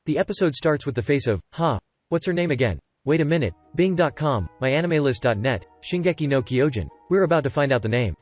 The episode starts with the face of, what's her name again? Wait a minute, Bing.com, myanimelist.net, Shingeki no Kyojin. We're about to find out the name.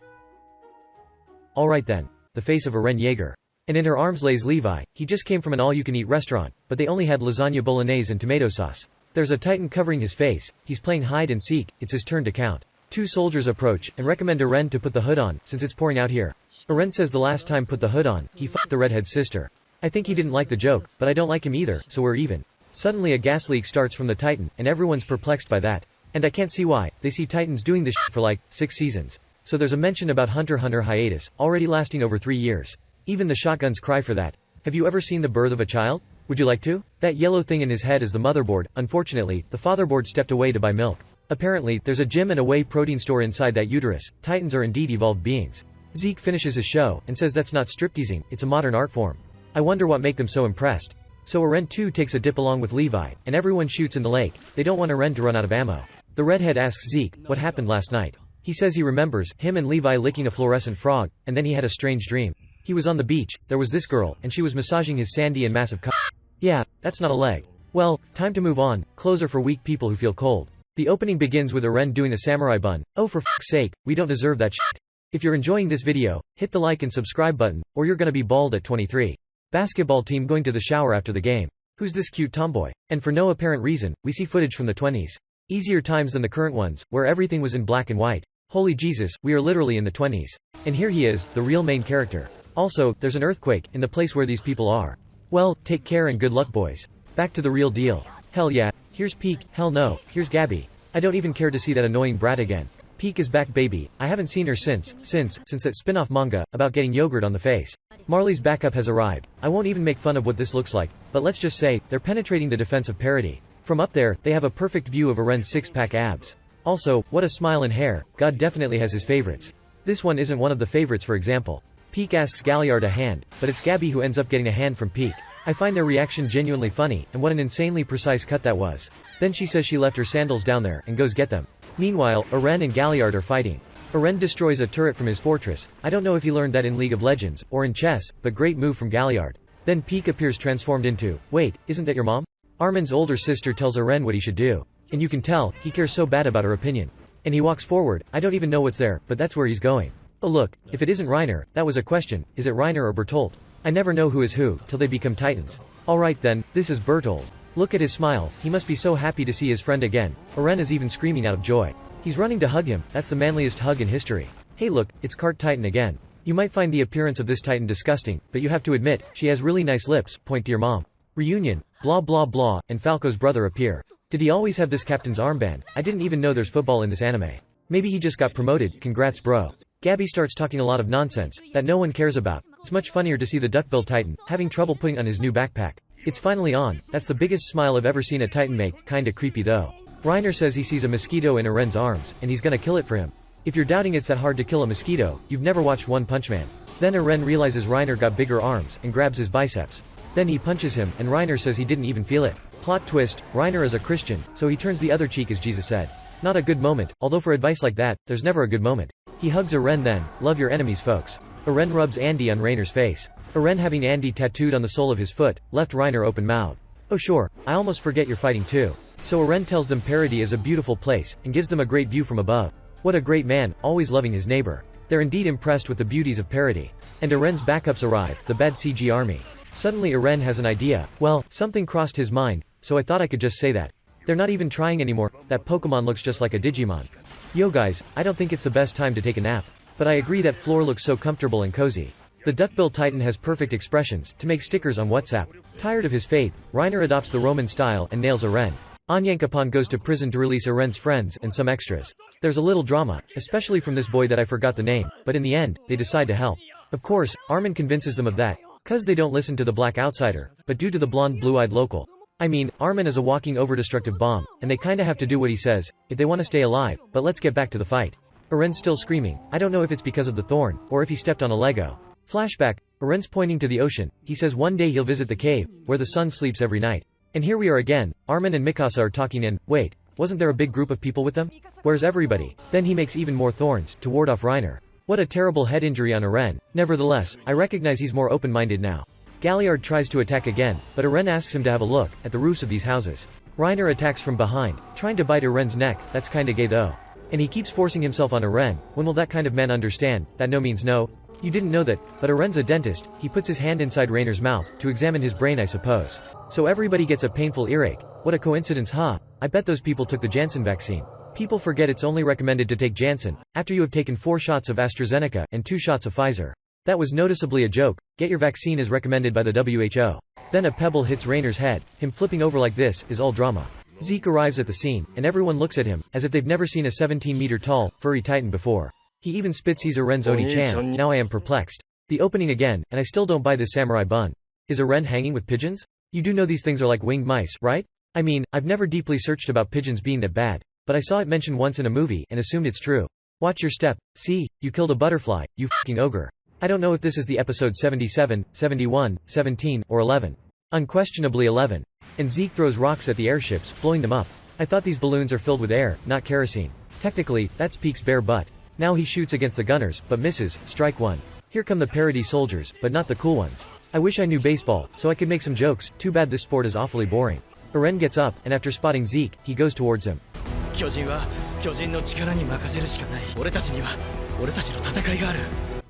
Alright then. The face of Eren Jaeger. And in her arms lays Levi. He just came from an all-you-can-eat restaurant, but they only had lasagna bolognese and tomato sauce. There's a titan covering his face. He's playing hide and seek. It's his turn to count. 2 soldiers approach, and recommend Eren to put the hood on, since it's pouring out here. Eren says the last time put the hood on, he fucked the redhead's sister. I think he didn't like the joke, but I don't like him either, so we're even. Suddenly a gas leak starts from the titan, and everyone's perplexed by that. And I can't see why. They see titans doing this shit for like 6 seasons. So there's a mention about Hunter x Hunter hiatus, already lasting over 3 years. Even the shotguns cry for that. Have you ever seen the birth of a child? Would you like to? That yellow thing in his head is the motherboard. Unfortunately, the fatherboard stepped away to buy milk. Apparently, there's a gym and a whey protein store inside that uterus. Titans are indeed evolved beings. Zeke finishes his show, and says that's not stripteasing, it's a modern art form. I wonder what make them so impressed. So Eren too takes a dip along with Levi, and everyone shoots in the lake. They don't want Eren to run out of ammo. The redhead asks Zeke, what happened last night? He says he remembers, him and Levi licking a fluorescent frog, and then he had a strange dream. He was on the beach, there was this girl, and she was massaging his sandy and massive cock. Yeah, that's not a leg. Well, time to move on, clothes are for weak people who feel cold. The opening begins with Eren doing a samurai bun. Oh, for fuck's sake, we don't deserve that shit. If you're enjoying this video, hit the like and subscribe button, or you're gonna be bald at 23. Basketball team going to the shower after the game. Who's this cute tomboy? And for no apparent reason, we see footage from the 20s. Easier times than the current ones, where everything was in black and white. Holy Jesus, we are literally in the 20s. And here he is, the real main character. Also, there's an earthquake, in the place where these people are. Well, take care and good luck boys. Back to the real deal. Hell yeah, here's Pieck, hell no, here's Gabi. I don't even care to see that annoying brat again. Pieck is back baby, I haven't seen her since that spin-off manga, about getting yogurt on the face. Marley's backup has arrived. I won't even make fun of what this looks like, but let's just say, they're penetrating the defense of parody. From up there, they have a perfect view of Eren's 6-pack abs. Also, what a smile and hair, God definitely has his favorites. This one isn't one of the favorites for example. Pieck asks Galliard a hand, but it's Gabi who ends up getting a hand from Pieck. I find their reaction genuinely funny, and what an insanely precise cut that was. Then she says she left her sandals down there, and goes get them. Meanwhile, Eren and Galliard are fighting. Eren destroys a turret from his fortress. I don't know if he learned that in League of Legends, or in chess, but great move from Galliard. Then Pieck appears transformed into, wait, isn't that your mom? Armin's older sister tells Eren what he should do. And you can tell, he cares so bad about her opinion. And he walks forward, I don't even know what's there, but that's where he's going. Oh look, if it isn't Reiner, that was a question, is it Reiner or Bertolt? I never know who is who, till they become titans. Alright then, this is Bertolt. Look at his smile, he must be so happy to see his friend again. Eren is even screaming out of joy. He's running to hug him, that's the manliest hug in history. Hey look, it's Cart Titan again. You might find the appearance of this titan disgusting, but you have to admit, she has really nice lips, point to your mom. Reunion, blah blah blah, and Falco's brother appear. Did he always have this captain's armband? I didn't even know there's football in this anime. Maybe he just got promoted, congrats bro. Gabi starts talking a lot of nonsense, that no one cares about. It's much funnier to see the duckbill titan, having trouble putting on his new backpack. It's finally on, that's the biggest smile I've ever seen a titan make, kinda creepy though. Reiner says he sees a mosquito in Eren's arms, and he's gonna kill it for him. If you're doubting it's that hard to kill a mosquito, you've never watched One Punch Man. Then Eren realizes Reiner got bigger arms, and grabs his biceps. Then he punches him, and Reiner says he didn't even feel it. Plot twist, Reiner is a Christian, so he turns the other cheek as Jesus said. Not a good moment, although for advice like that, there's never a good moment. He hugs Eren then, love your enemies folks. Eren rubs Andy on Reiner's face. Eren having Andy tattooed on the sole of his foot, left Reiner open-mouthed. Oh sure, I almost forget you're fighting too. So Eren tells them Parody is a beautiful place, and gives them a great view from above. What a great man, always loving his neighbor. They're indeed impressed with the beauties of Parody. And Eren's backups arrive, the bad CG army. Suddenly Eren has an idea, well, something crossed his mind, so I thought I could just say that. They're not even trying anymore, that Pokemon looks just like a Digimon. Yo guys, I don't think it's the best time to take a nap. But I agree that floor looks so comfortable and cozy. The duckbill titan has perfect expressions, to make stickers on WhatsApp. Tired of his faith, Reiner adopts the Roman style and nails Eren. Onyankopon goes to prison to release Eren's friends and some extras. There's a little drama, especially from this boy that I forgot the name, but in the end, they decide to help. Of course, Armin convinces them of that, cause they don't listen to the black outsider, but due to the blonde blue-eyed local. I mean, Armin is a walking overdestructive bomb, and they kinda have to do what he says, if they want to stay alive, but let's get back to the fight. Eren's still screaming, I don't know if it's because of the thorn, or if he stepped on a Lego. Flashback, Eren's pointing to the ocean, he says one day he'll visit the cave, where the sun sleeps every night. And here we are again, Armin and Mikasa are talking and, wait, wasn't there a big group of people with them? Where's everybody? Then he makes even more thorns, to ward off Reiner. What a terrible head injury on Eren, nevertheless, I recognize he's more open-minded now. Galliard tries to attack again, but Eren asks him to have a look at the roofs of these houses. Reiner attacks from behind, trying to bite Eren's neck. That's kinda gay though. And he keeps forcing himself on Eren. When will that kind of man understand that no means no? You didn't know that, but Eren's a dentist. He puts his hand inside Reiner's mouth to examine his brain, I suppose. So everybody gets a painful earache. What a coincidence, huh? I bet those people took the Janssen vaccine. People forget it's only recommended to take Janssen after you have taken 4 shots of AstraZeneca and 2 shots of Pfizer. That was noticeably a joke. Get your vaccine as recommended by the WHO. Then a pebble hits Reiner's head. Him flipping over like this is all drama. Zeke arrives at the scene, and everyone looks at him, as if they've never seen a 17-meter-tall, furry titan before. He even spits "He's Eren's Oni-chan." Now I am perplexed. The opening again, and I still don't buy this samurai bun. Is Eren hanging with pigeons? You do know these things are like winged mice, right? I mean, I've never deeply searched about pigeons being that bad. But I saw it mentioned once in a movie, and assumed it's true. Watch your step. See, you killed a butterfly, you f***ing ogre. I don't know if this is the episode 77, 71, 17, or 11. Unquestionably 11. And Zeke throws rocks at the airships, blowing them up. I thought these balloons are filled with air, not kerosene. Technically, that's Pieck's bare butt. Now he shoots against the gunners, but misses. Strike one. Here come the parody soldiers, but not the cool ones. I wish I knew baseball, so I could make some jokes. Too bad this sport is awfully boring. Eren gets up, and after spotting Zeke, he goes towards him.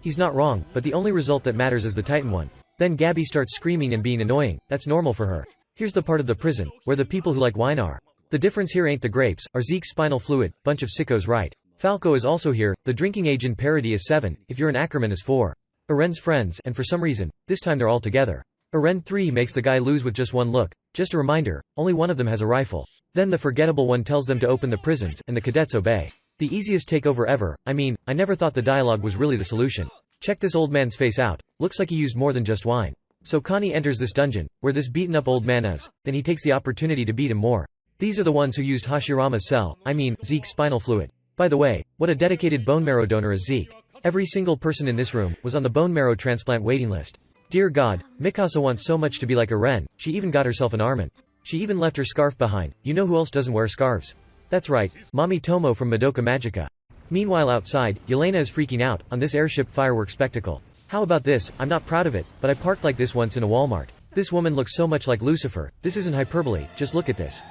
He's not wrong, but the only result that matters is the Titan one. Then Gabi starts screaming and being annoying. That's normal for her. Here's the part of the prison, where the people who like wine are. The difference here ain't the grapes, are Zeke's spinal fluid. Bunch of sickos, right? Falco is also here. The drinking age in parody is 7, if you're an Ackerman is 4. Eren's friends, and for some reason, this time they're all together. Eren 3 makes the guy lose with just one look. Just a reminder, only one of them has a rifle. Then the forgettable one tells them to open the prisons, and the cadets obey. The easiest takeover ever. I mean, I never thought the dialogue was really the solution. Check this old man's face out. Looks like he used more than just wine. So Connie enters this dungeon, where this beaten up old man is. Then he takes the opportunity to beat him more. These are the ones who used Hashirama's cell, Zeke's spinal fluid. By the way, what a dedicated bone marrow donor is Zeke. Every single person in this room was on the bone marrow transplant waiting list. Dear God, Mikasa wants so much to be like Eren. She even got herself an Armin. She even left her scarf behind. You know who else doesn't wear scarves? That's right, Mommy Tomo from Madoka Magica. Meanwhile outside, Yelena is freaking out on this airship fireworks spectacle. How about this? I'm not proud of it, but I parked like this once in a Walmart. This woman looks so much like Lucifer. This isn't hyperbole, just look at this.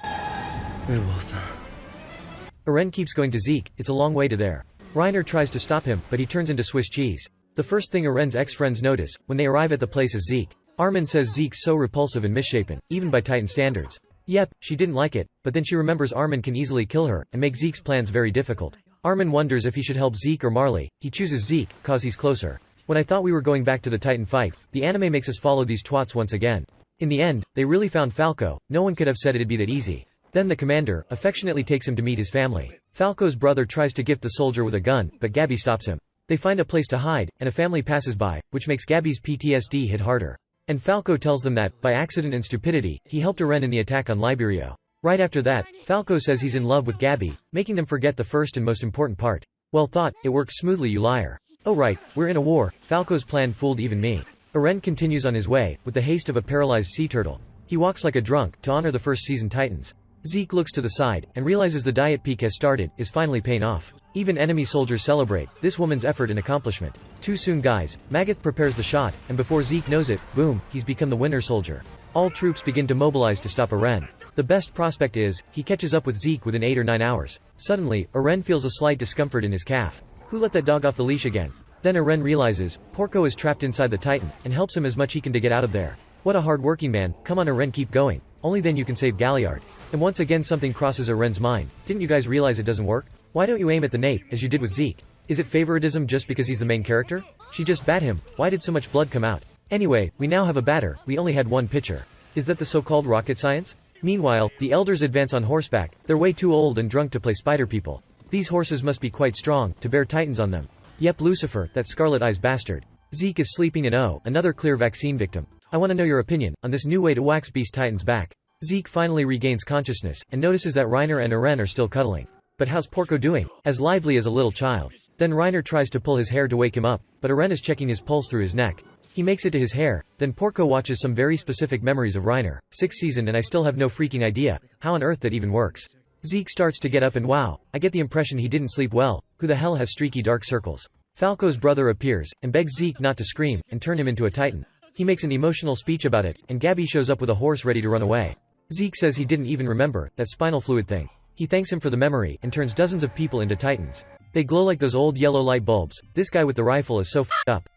Eren keeps going to Zeke. It's a long way to there. Reiner tries to stop him, but he turns into Swiss cheese. The first thing Eren's ex-friends notice, when they arrive at the place, is Zeke. Armin says Zeke's so repulsive and misshapen, even by Titan standards. Yep, she didn't like it, but then she remembers Armin can easily kill her, and make Zeke's plans very difficult. Armin wonders if he should help Zeke or Marley. He chooses Zeke, cause he's closer. When I thought we were going back to the Titan fight, the anime makes us follow these twats once again. In the end, they really found Falco. No one could have said it'd be that easy. Then the commander affectionately takes him to meet his family. Falco's brother tries to gift the soldier with a gun, but Gabi stops him. They find a place to hide, and a family passes by, which makes Gabi's PTSD hit harder. And Falco tells them that, by accident and stupidity, he helped Eren in the attack on Liberio. Right after that, Falco says he's in love with Gabi, making them forget the first and most important part. Well thought, it works smoothly, you liar. Oh right, we're in a war. Falco's plan fooled even me. Eren continues on his way, with the haste of a paralyzed sea turtle. He walks like a drunk, to honor the first season Titans. Zeke looks to the side, and realizes the diet Pieck has started, is finally paying off. Even enemy soldiers celebrate this woman's effort and accomplishment. Too soon guys, Magath prepares the shot, and before Zeke knows it, boom, he's become the winner soldier. All troops begin to mobilize to stop Eren. The best prospect is, he catches up with Zeke within 8 or 9 hours. Suddenly, Eren feels a slight discomfort in his calf. Who let that dog off the leash again? Then Eren realizes, Porco is trapped inside the Titan, and helps him as much he can to get out of there. What a hard-working man. Come on Eren, keep going. Only then you can save Galliard. And once again something crosses Eren's mind. Didn't you guys realize it doesn't work? Why don't you aim at the nape, as you did with Zeke? Is it favoritism just because he's the main character? She just bat him. Why did so much blood come out? Anyway, we now have a batter. We only had one pitcher. Is that the so-called rocket science? Meanwhile, the elders advance on horseback. They're way too old and drunk to play spider people. These horses must be quite strong, to bear Titans on them. Yep, Lucifer, that scarlet eyes bastard. Zeke is sleeping and oh, another clear vaccine victim. I want to know your opinion on this new way to wax Beast Titan's back. Zeke finally regains consciousness, and notices that Reiner and Eren are still cuddling. But how's Porco doing? As lively as a little child. Then Reiner tries to pull his hair to wake him up, but Eren is checking his pulse through his neck. He makes it to his hair, then Porco watches some very specific memories of Reiner. 6th season and I still have no freaking idea how on earth that even works. Zeke starts to get up and wow, I get the impression he didn't sleep well. Who the hell has streaky dark circles? Falco's brother appears, and begs Zeke not to scream, and turn him into a Titan. He makes an emotional speech about it, and Gabi shows up with a horse ready to run away. Zeke says he didn't even remember that spinal fluid thing. He thanks him for the memory, and turns dozens of people into titans. They glow like those old yellow light bulbs. This guy with the rifle is so f***ed up.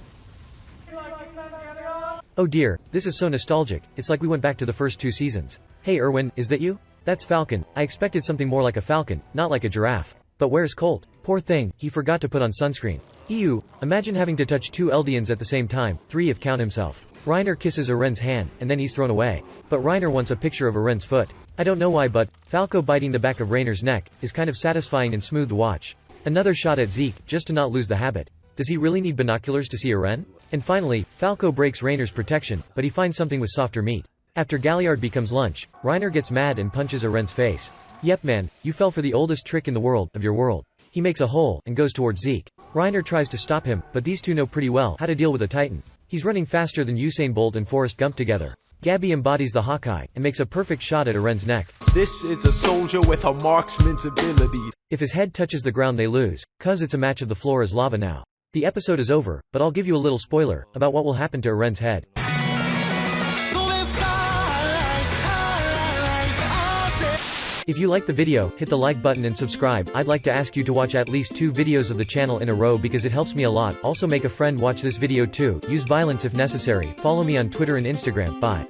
Oh dear, this is so nostalgic, it's like we went back to the first 2 seasons. Hey Erwin, is that you? That's Falcon. I expected something more like a falcon, not like a giraffe. But where's Colt? Poor thing, he forgot to put on sunscreen. Ew, imagine having to touch 2 Eldians at the same time, 3 if count himself. Reiner kisses Eren's hand, and then he's thrown away. But Reiner wants a picture of Eren's foot. I don't know why, but Falco biting the back of Reiner's neck is kind of satisfying and smooth to watch. Another shot at Zeke, just to not lose the habit. Does he really need binoculars to see Eren? And finally, Falco breaks Reiner's protection, but he finds something with softer meat. After Galliard becomes lunch, Reiner gets mad and punches Eren's face. Yep man, you fell for the oldest trick in the world, of your world. He makes a hole, and goes towards Zeke. Reiner tries to stop him, but these two know pretty well how to deal with a titan. He's running faster than Usain Bolt and Forrest Gump together. Gabi embodies the Hawkeye, and makes a perfect shot at Eren's neck. This is a soldier with a marksman's ability. If his head touches the ground they lose, cuz it's a match of the floor is lava now. The episode is over, but I'll give you a little spoiler, about what will happen to Eren's head. If you like the video, hit the like button and subscribe. I'd like to ask you to watch at least 2 videos of the channel in a row because it helps me a lot. Also make a friend watch this video too. Use violence if necessary. Follow me on Twitter and Instagram. Bye.